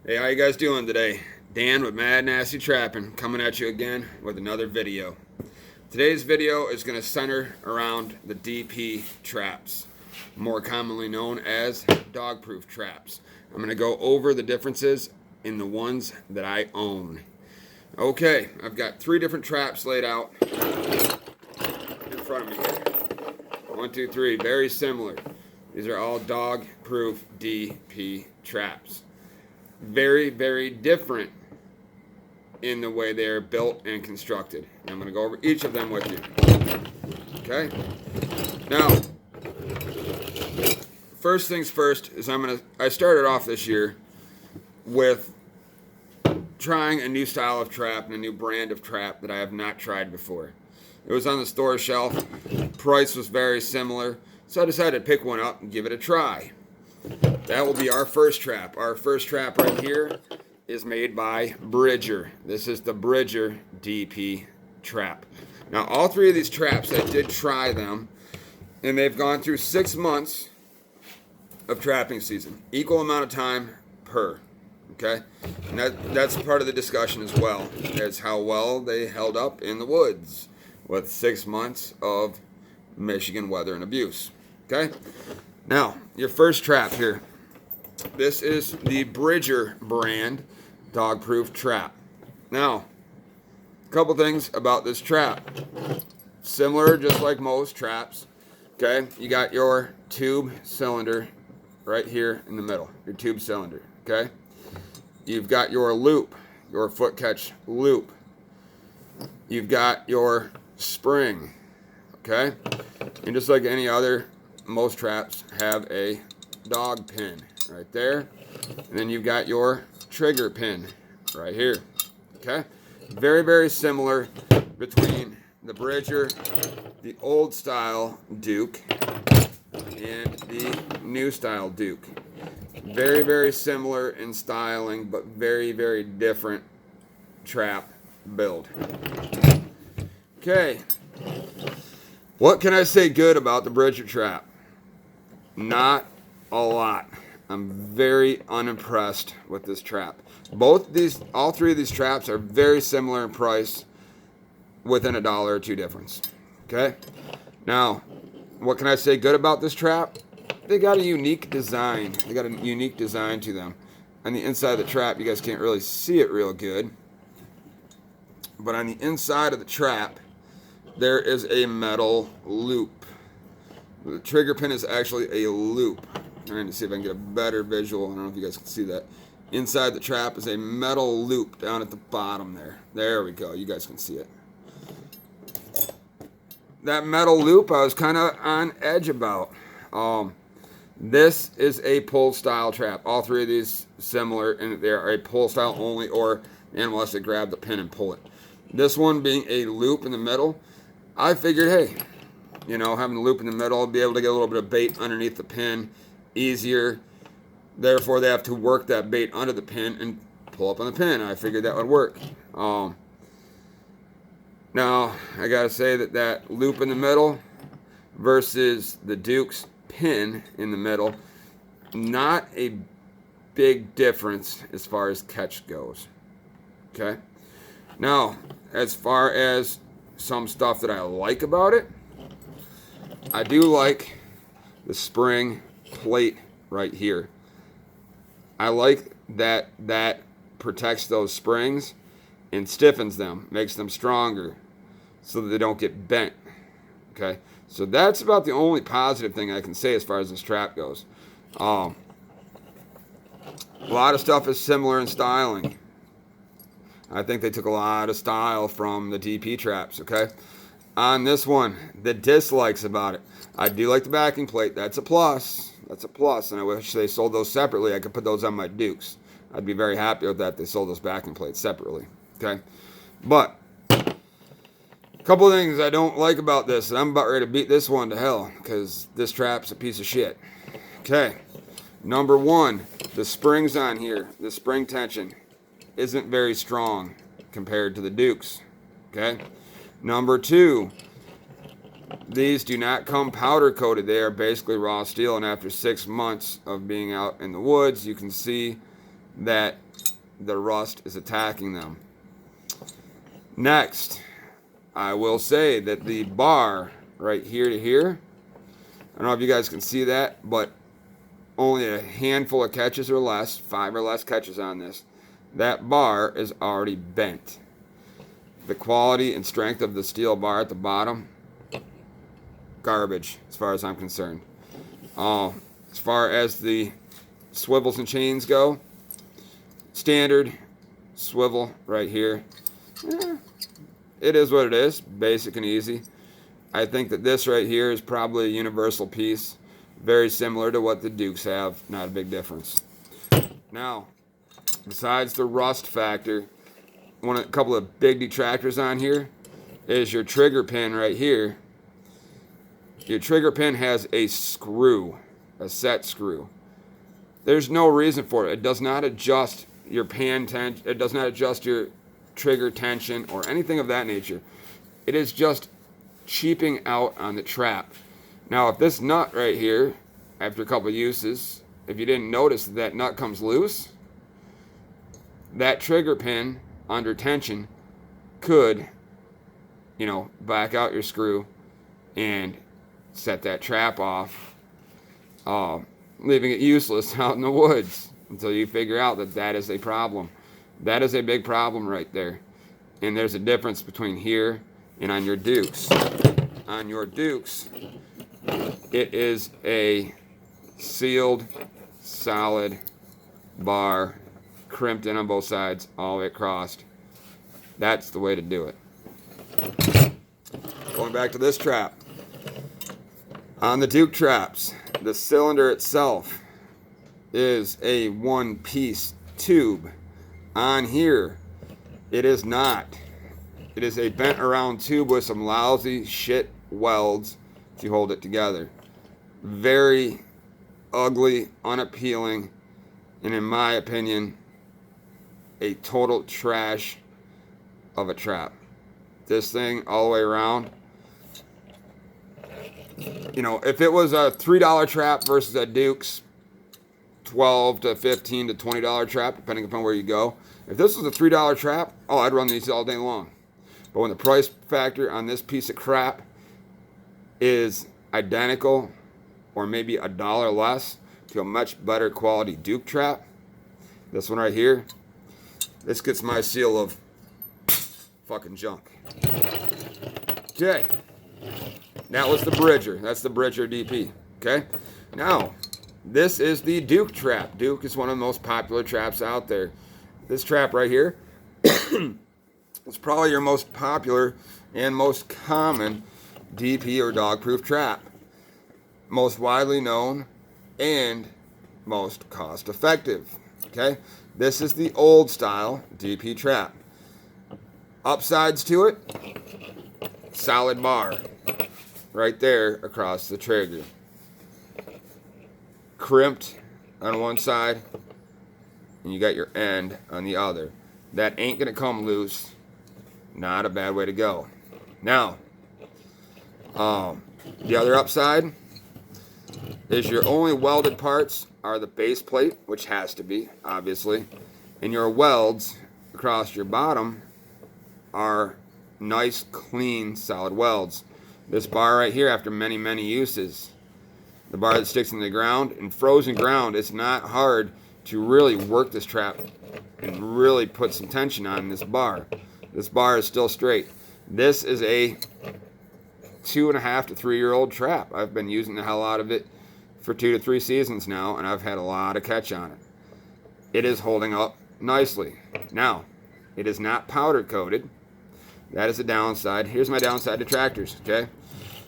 Hey, how you guys doing today? Dan with Mad Nasty Trapping coming at you again with another video. Today's video is going to center around the DP traps, more commonly known as dog-proof traps. I'm going to go over the differences in the ones that I own. Okay, I've got three different traps laid out in front of me here. One, two, three, very similar. These are all dog-proof DP traps. Very, very different in the way they are built and constructed. And I'm going to go over each of them with you. Okay? Now, first things first is I started off this year with trying a new style of trap and a new brand of trap that I have not tried before. It was on the store shelf. Price was very similar. So I decided to pick one up and give it a try. That will be our first trap. Our first trap right here is made by Bridger. This is the Bridger DP trap. Now, all three of these traps, I did try them, and they've gone through 6 months of trapping season. Equal amount of time per. Okay? And that's part of the discussion as well, as how well they held up in the woods with 6 months of Michigan weather and abuse. Okay? Now, your first trap here. This is the Bridger brand dog-proof trap. Now, a couple things about this trap. Similar, just like most traps. Okay, you got your tube cylinder right here in the middle. Your tube cylinder. Okay, you've got your loop, your foot catch loop. You've got your spring. Okay, and just like any other, most traps have a dog pin right there, and then you've got your trigger pin right here. Okay, very, very similar between the Bridger, the old style Duke, and the new style Duke. Very, very similar in styling, but very, very different trap build. Okay, what can I say good about the Bridger trap? Not a lot. I'm very unimpressed with this trap. All three of these traps are very similar in price, within $1 or $2 difference. Okay? Now, what can I say good about this trap? They got a unique design. They got a unique design to them. On the inside of the trap, you guys can't really see it real good. But on the inside of the trap, there is a metal loop. The trigger pin is actually a loop. Trying to see if I can get a better visual. I don't know if you guys can see that. Inside the trap is a metal loop down at the bottom there. There we go. You guys can see it. That metal loop I was kind of on edge about. This is a pull style trap. All three of these similar, and they are a pull style only, or animal has to grab the pin and pull it. This one being a loop in the middle, I figured, hey, you know, having the loop in the middle, I'll be able to get a little bit of bait underneath the pin easier. Therefore, they have to work that bait under the pin and pull up on the pin. I figured that would work. Now, I got to say that loop in the middle versus the Duke's pin in the middle, not a big difference as far as catch goes. Okay? Now, as far as some stuff that I like about it, I do like the spring plate right here. I like that protects those springs and stiffens them, makes them stronger so that they don't get bent. Okay, so that's about the only positive thing I can say as far as this trap goes. A lot of stuff is similar in styling. I think they took a lot of style from the DP traps. Okay, on this one, the dislikes about it. I do like the backing plate. That's a plus. That's a plus, and I wish they sold those separately. I could put those on my Dukes. I'd be very happy with that. They sold those backing plates separately. Okay, but a couple of things I don't like about this, and I'm about ready to beat this one to hell because this trap's a piece of shit. Okay, number one, the springs on here, the spring tension isn't very strong compared to the Dukes. Okay, number two, these do not come powder coated. They are basically raw steel, and after 6 months of being out in the woods, you can see that the rust is attacking them. Next, I will say that the bar right here to here, I don't know if you guys can see that, but only a handful of catches or less, 5 or less catches on this, that bar is already bent. The quality and strength of the steel bar at the bottom, garbage as far as I'm concerned. As far as the swivels and chains go, standard swivel right here. It is what it is, basic and easy. I think that this right here is probably a universal piece, very similar to what the Dukes have, not a big difference. Now, besides the rust factor, a couple of big detractors on here is your trigger pin right here. Your trigger pin has a screw, a set screw. There's no reason for it. It does not adjust your pan tension. It does not adjust your trigger tension or anything of that nature. It is just cheaping out on the trap. Now, if this nut right here, after a couple of uses, if you didn't notice that nut comes loose, that trigger pin under tension could, back out your screw and set that trap off, leaving it useless out in the woods until you figure out that that is a problem. That is a big problem right there. And there's a difference between here and on your Dukes. On your Dukes, it is a sealed, solid bar, crimped in on both sides, all the way across. That's the way to do it. Going back to this trap. On the Duke traps, the cylinder itself is a one-piece tube. On here, it is not. It is a bent around tube with some lousy shit welds to hold it together. Very ugly, unappealing, and in my opinion, a total trash of a trap. This thing all the way around, if it was a $3 trap versus a Duke's $12 to $15 to $20 trap, depending upon where you go. If this was a $3 trap, I'd run these all day long. But when the price factor on this piece of crap is identical or maybe $1 less to a much better quality Duke trap, this one right here, this gets my seal of fucking junk. Okay. That was the Bridger. That's the Bridger DP. Okay? Now, this is the Duke trap. Duke is one of the most popular traps out there. This trap right here is probably your most popular and most common DP or dog-proof trap. Most widely known and most cost-effective. Okay? This is the old style DP trap. Upsides to it, solid bar right there across the trigger. Crimped on one side, and you got your end on the other. That ain't gonna come loose. Not a bad way to go. Now, the other upside is your only welded parts are the base plate, which has to be, obviously, and your welds across your bottom are nice, clean, solid welds. This bar right here, after many, many uses, the bar that sticks in the ground, in frozen ground, it's not hard to really work this trap and really put some tension on this bar. This bar is still straight. This is a 2.5 to 3 year old trap. I've been using the hell out of it for 2 to 3 seasons now, and I've had a lot of catch on it. It is holding up nicely. Now, it is not powder coated. That is the downside. Here's my downside detractors, okay?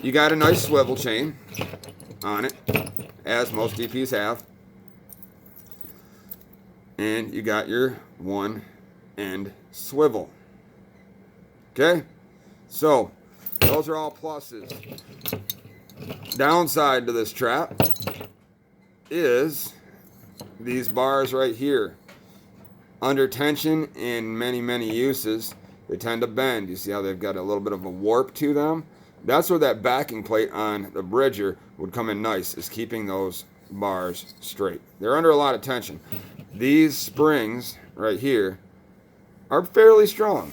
You got a nice swivel chain on it, as most DPs have. And you got your one end swivel. Okay? So, those are all pluses. Downside to this trap is these bars right here. Under tension in many, many uses, they tend to bend. You see how they've got a little bit of a warp to them? That's where that backing plate on the Bridger would come in nice, is keeping those bars straight. They're under a lot of tension. these springs right here are fairly strong.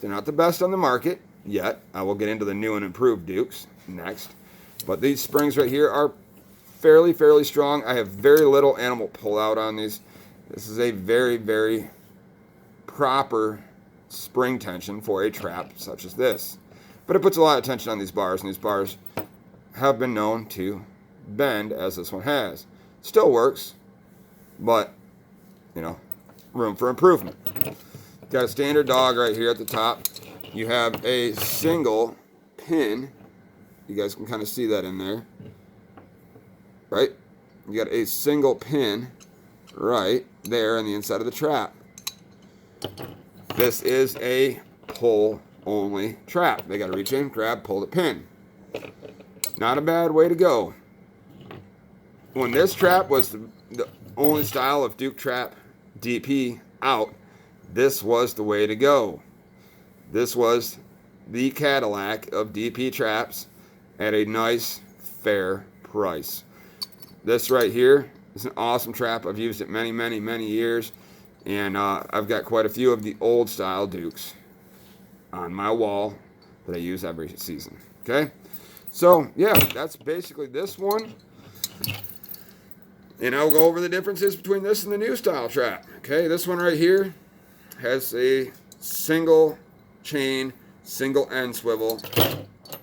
They're not the best on the market yet. I will get into the new and improved Dukes next. But these springs right here are fairly strong. I have very little animal pull out on these. This is a very proper spring tension for a trap such as this. But it puts a lot of tension on these bars, and these bars have been known to bend as this one has. Still works, but, you know, room for improvement. Got a standard dog right here at the top. You have a single pin. You guys can kind of see that in there. Right? You got a single pin right there on the inside of the trap. This is a pull-only trap. They got to reach in, grab, pull the pin. Not a bad way to go. When this trap was the only style of Duke trap DP out, this was the way to go. This was the Cadillac of DP traps at a nice, fair price. This right here is an awesome trap. I've used it many years, and I've got quite a few of the old style Dukes on my wall that I use every season. Okay, so yeah, that's basically this one. And I'll go over the differences between this and the new style trap. Okay, this one right here has a single chain, single end swivel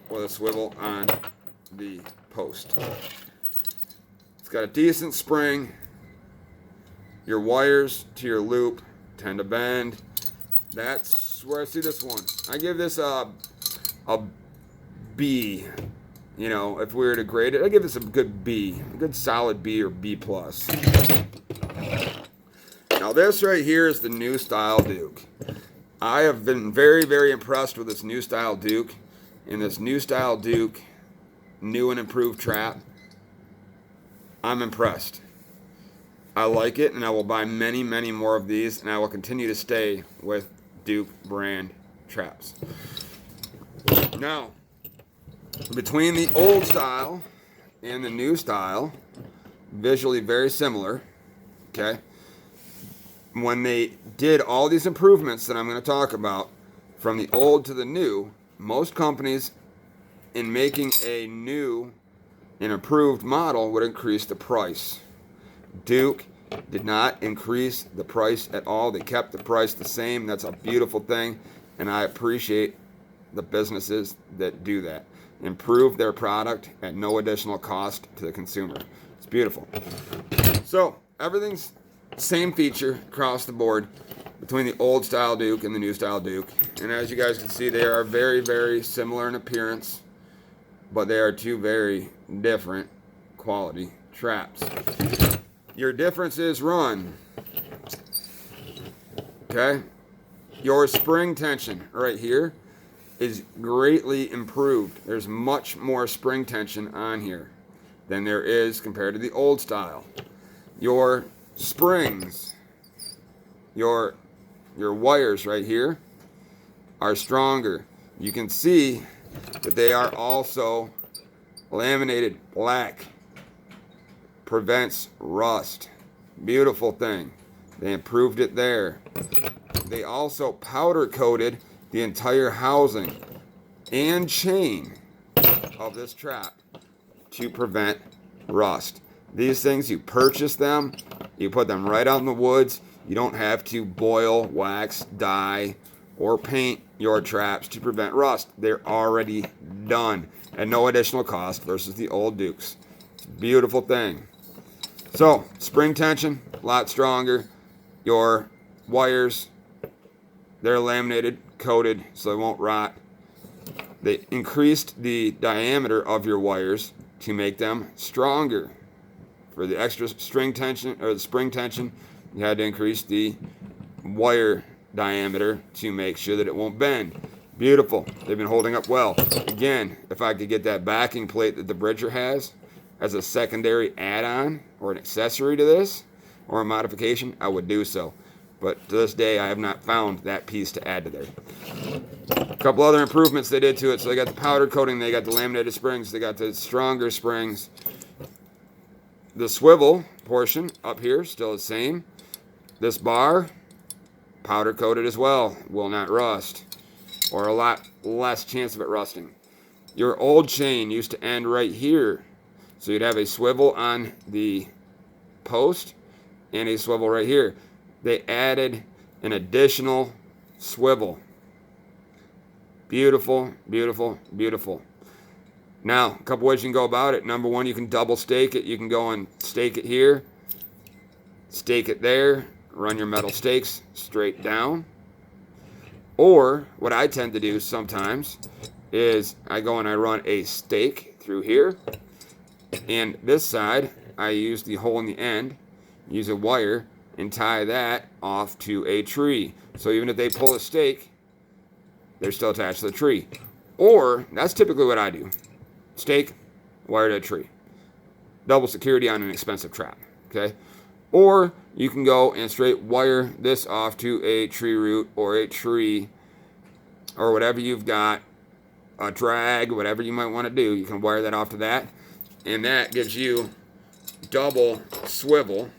with a swivel on the post. It's got a decent spring. Your wires to your loop tend to bend. That's where I see this one. I give this a B. You know, if we were to grade it, I give this a good B, a good solid B or B plus. Now this right here is the new style Duke. I have been very impressed with this new style Duke, and this new style Duke, new and improved trap. I'm impressed. I like it, and I will buy many more of these, and I will continue to stay with Duke brand traps. Now, between the old style and the new style, visually very similar, okay? When they did all these improvements that I'm going to talk about, from the old to the new, most companies, in making a new and improved model, would increase the price. Duke did not increase the price at all. They kept the price the same. That's a beautiful thing, and I appreciate the businesses that do that. Improve their product at no additional cost to the consumer. It's beautiful. So everything's same feature across the board between the old style Duke and the new style Duke. And as you guys can see, they are very similar in appearance, but they are two very different quality traps. Your differences run. Okay? Your spring tension right here is greatly improved. There's much more spring tension on here than there is compared to the old style. Your springs, your wires right here are stronger. You can see that they are also laminated black. Prevents rust. Beautiful thing. They improved it there. They also powder coated the entire housing and chain of this trap to prevent rust. These things, you purchase them, you put them right out in the woods. You don't have to boil, wax, dye, or paint your traps to prevent rust. They're already done at no additional cost versus the old Dukes. It's a beautiful thing. So, spring tension, a lot stronger. Your wires, they're laminated, coated, so they won't rot. They increased the diameter of your wires to make them stronger. For the extra string tension, or the spring tension, you had to increase the wire diameter to make sure that it won't bend. Beautiful. They've been holding up well. Again, if I could get that backing plate that the Bridger has as a secondary add-on or an accessory to this, or a modification, I would do so. But to this day, I have not found that piece to add to there. A couple other improvements they did to it. So they got the powder coating, they got the laminated springs, they got the stronger springs. The swivel portion up here, still the same. This bar, powder coated as well, will not rust, or a lot less chance of it rusting. Your old chain used to end right here, so you'd have a swivel on the post and a swivel right here. They added an additional swivel. Beautiful, beautiful, beautiful. Now, a couple ways you can go about it. Number one, you can double stake it. You can go and stake it here, stake it there, run your metal stakes straight down. Or what I tend to do sometimes is I go and I run a stake through here, and this side I use the hole in the end, use a wire, and tie that off to a tree. So even if they pull a stake, they're still attached to the tree. Or that's typically what I do. Stake, wire to a tree. Double security on an expensive trap. Okay? Or you can go and straight wire this off to a tree root or a tree or whatever you've got, a drag, whatever you might want to do. You can wire that off to that, and that gives you double swivel,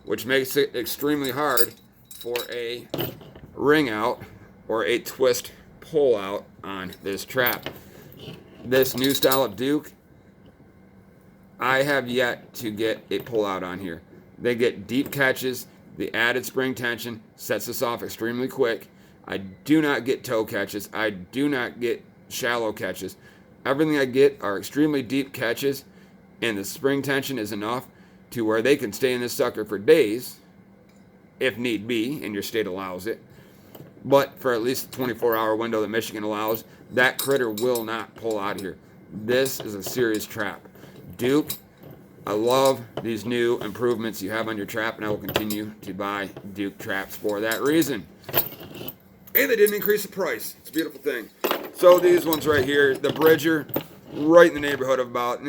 which makes it extremely hard for a ring out or a twist pull out on this trap. This new style of Duke, I have yet to get a pull out on here. They get deep catches. The added spring tension sets this off extremely quick. I do not get toe catches. I do not get shallow catches. Everything I get are extremely deep catches, and the spring tension is enough to where they can stay in this sucker for days, if need be, and your state allows it. But for at least the 24-hour window that Michigan allows, that critter will not pull out of here. This is a serious trap. Duke, I love these new improvements you have on your trap, and I will continue to buy Duke traps for that reason. And they didn't increase the price. It's a beautiful thing. So these ones right here, the Bridger, right in the neighborhood of about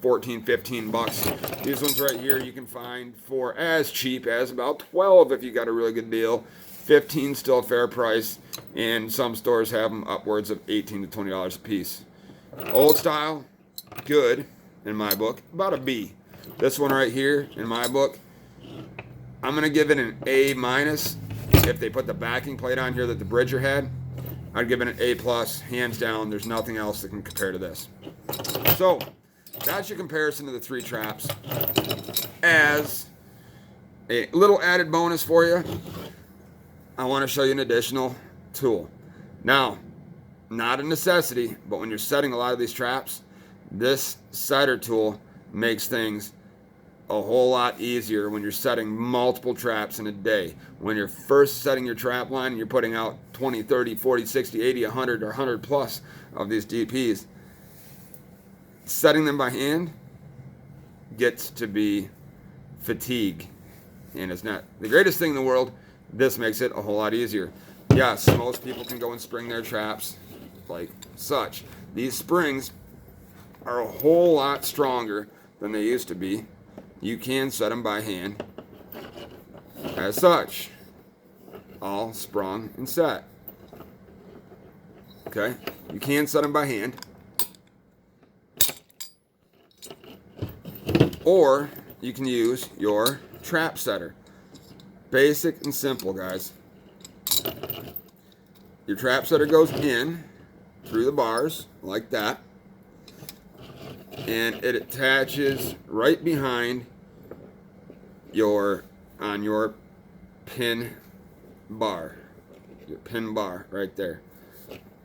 14, 15 bucks. These ones right here you can find for as cheap as about 12 if you got a really good deal. 15 still a fair price, and some stores have them upwards of $18 to $20 a piece. Old style, good in my book, about a B. This one right here in my book, I'm gonna give it an A minus. If they put the backing plate on here that the Bridger had, I'd give it an A plus, hands down. There's nothing else that can compare to this. So that's your comparison to the three traps. As a little added bonus for you, I want to show you an additional tool. Now, not a necessity, but when you're setting a lot of these traps, this setter tool makes things a whole lot easier when you're setting multiple traps in a day. When you're first setting your trap line and you're putting out 20, 30, 40, 60, 80, 100, or 100 plus of these DPs, setting them by hand gets to be fatigue. And it's not the greatest thing in the world. This makes it a whole lot easier. Yes, most people can go and spring their traps like such. These springs are a whole lot stronger than they used to be. You can set them by hand as such, all sprung and set. Okay, you can set them by hand, or you can use your trap setter. Basic and simple, guys. Your trap setter goes in through the bars like that, and it attaches right behind your pin bar. Your pin bar right there.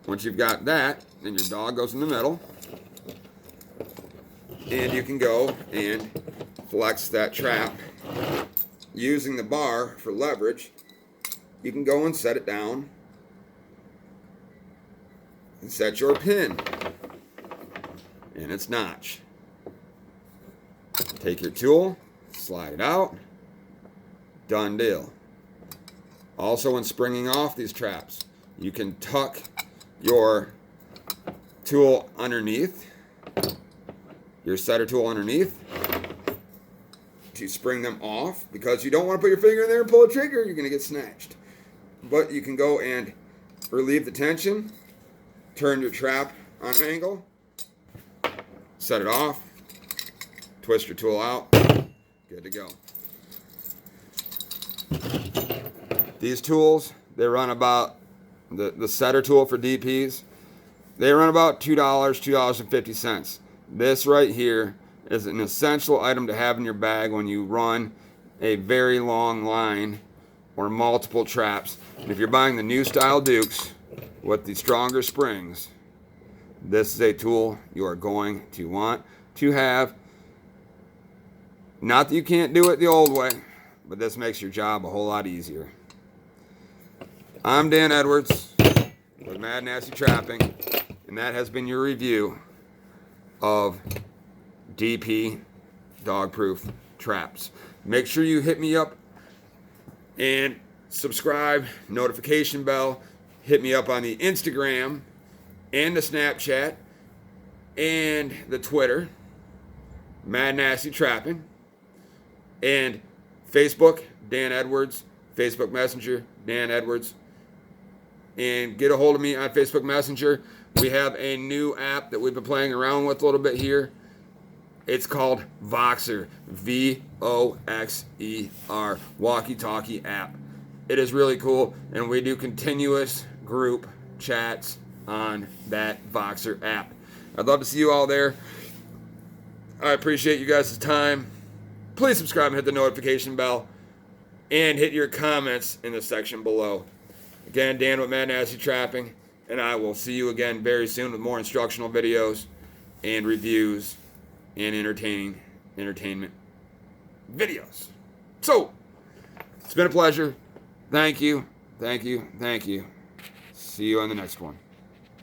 Once you've got that, then your dog goes in the middle, and you can go and flex that trap using the bar for leverage. You can go and set it down and set your pin in its notch. Take your tool, slide it out, done deal. Also, when springing off these traps, you can tuck your tool underneath, your setter tool underneath, to spring them off, because you don't want to put your finger in there and pull a trigger. You're going to get snatched. But you can go and relieve the tension, turn your trap on an angle, set it off, twist your tool out, good to go. These tools, they run about, the setter tool for DPs, they run about $2, $2.50. This right here is an essential item to have in your bag when you run a very long line or multiple traps. And if you're buying the new style Dukes with the stronger springs, this is a tool you are going to want to have. Not that you can't do it the old way, but this makes your job a whole lot easier. I'm Dan Edwards with Mad Nasty Trapping, and that has been your review of DP dog-proof traps. Make sure you hit me up and subscribe, notification bell. Hit me up on the Instagram and the Snapchat and the Twitter, Mad Nasty Trapping, and Facebook, Dan Edwards, Facebook Messenger, Dan Edwards. And get a hold of me on Facebook Messenger. We have a new app that we've been playing around with a little bit here. It's called Voxer, V-O-X-E-R, walkie-talkie app. It is really cool, and we do continuous group chats on that Voxer app. I'd love to see you all there. I appreciate you guys' time. Please subscribe and hit the notification bell, and hit your comments in the section below. Again, Dan with Mad Nasty Trapping, and I will see you again very soon with more instructional videos and reviews and entertainment videos. So, it's been a pleasure. Thank you. See you on the next one.